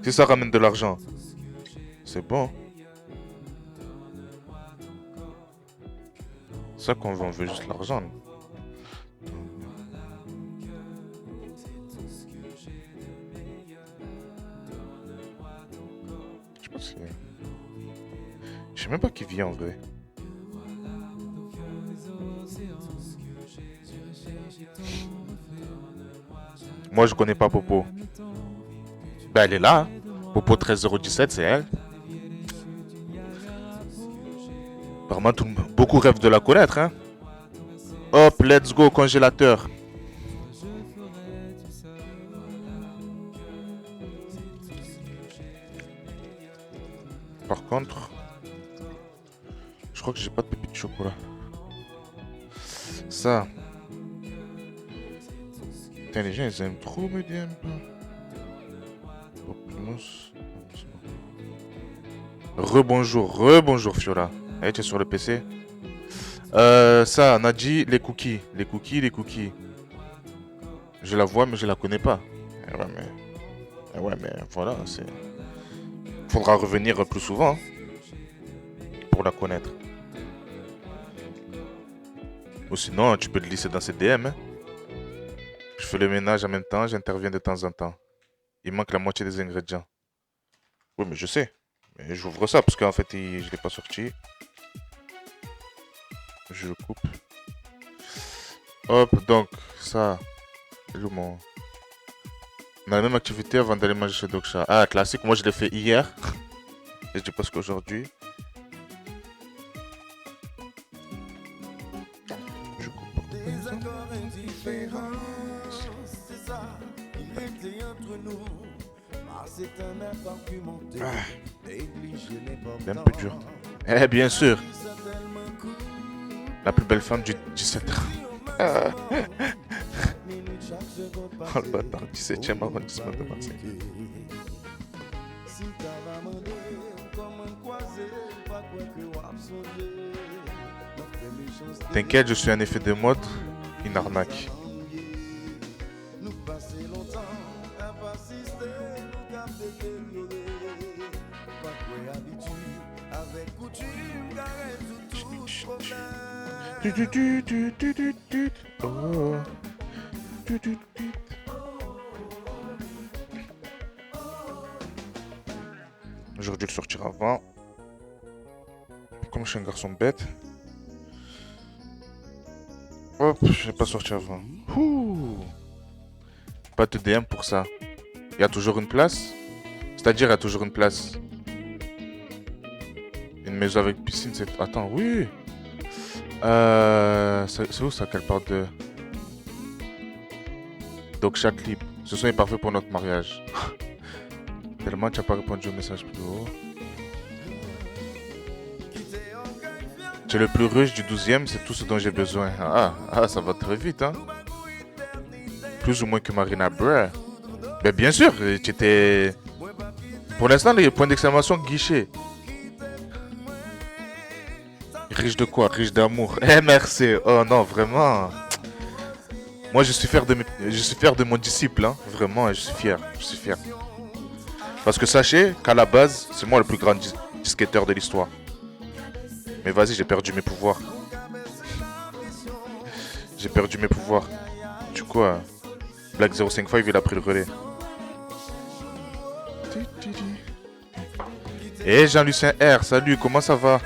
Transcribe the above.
Si ça ramène de l'argent, c'est bon. C'est ça qu'on veut, on veut juste l'argent. Je sais pas si... Je sais même pas qui vient en vrai. Moi je connais pas Popo. Ben elle est là. Hein. Popo 13017, c'est elle. Apparemment beaucoup rêvent de la connaître. Hein. Hop, let's go, congélateur. Par contre, je crois que j'ai pas de pépites de chocolat. Ça. Putain, les gens ils aiment trop me DM. Rebonjour Fiora. Allez, tu es sur le PC. Ça, on a dit les cookies. Les cookies. Je la vois, mais je la connais pas. Ouais, mais voilà, c'est. Faudra revenir plus souvent hein, pour la connaître. Ou sinon, tu peux te glisser dans ses DM. Hein. Je fais le ménage en même temps, j'interviens de temps en temps. Il manque la moitié des ingrédients. Oui, mais je sais. Mais j'ouvre ça parce qu'en fait, je l'ai pas sorti. Je coupe. Hop, donc, ça. On a la même activité avant d'aller manger chez Doksha. Ah, classique, moi je l'ai fait hier. Et je pense qu'aujourd'hui. Je coupe. C'est un peu dur. Eh, bien sûr. La plus belle femme du 17 ans. Oh le bâtard, 17e arrondissement de Marseille. T'inquiète, je suis un effet de mode, une arnaque. Oh. J'aurais dû le sortir avant. Comme je suis un garçon bête. Hop, je l'ai pas sorti avant. Ouh. Pas de DM pour ça. Il y a toujours une place. C'est-à-dire, il y a toujours une place. Une maison avec piscine, c'est... Attends, oui. C'est où ça qu'elle parle de... Donc chaque clip. Ce son est parfait pour notre mariage. Tellement tu n'as pas répondu au message plus haut. Tu es le plus riche du 12e, c'est tout ce dont j'ai besoin. Ça va très vite, hein. Plus ou moins que Marina Brer. Mais bien sûr, tu étais... Pour l'instant, les points d'exclamation guichet. Riche de quoi? Riche d'amour. Eh merci. Oh non, vraiment. Moi, je suis fier de mon disciple, hein. Vraiment, je suis fier. Parce que sachez qu'à la base, c'est moi le plus grand disquetteur de l'histoire. Mais vas-y, j'ai perdu mes pouvoirs. Du coup, Black 055, il a pris le relais. Et Jean-Lucien R, salut, comment ça va?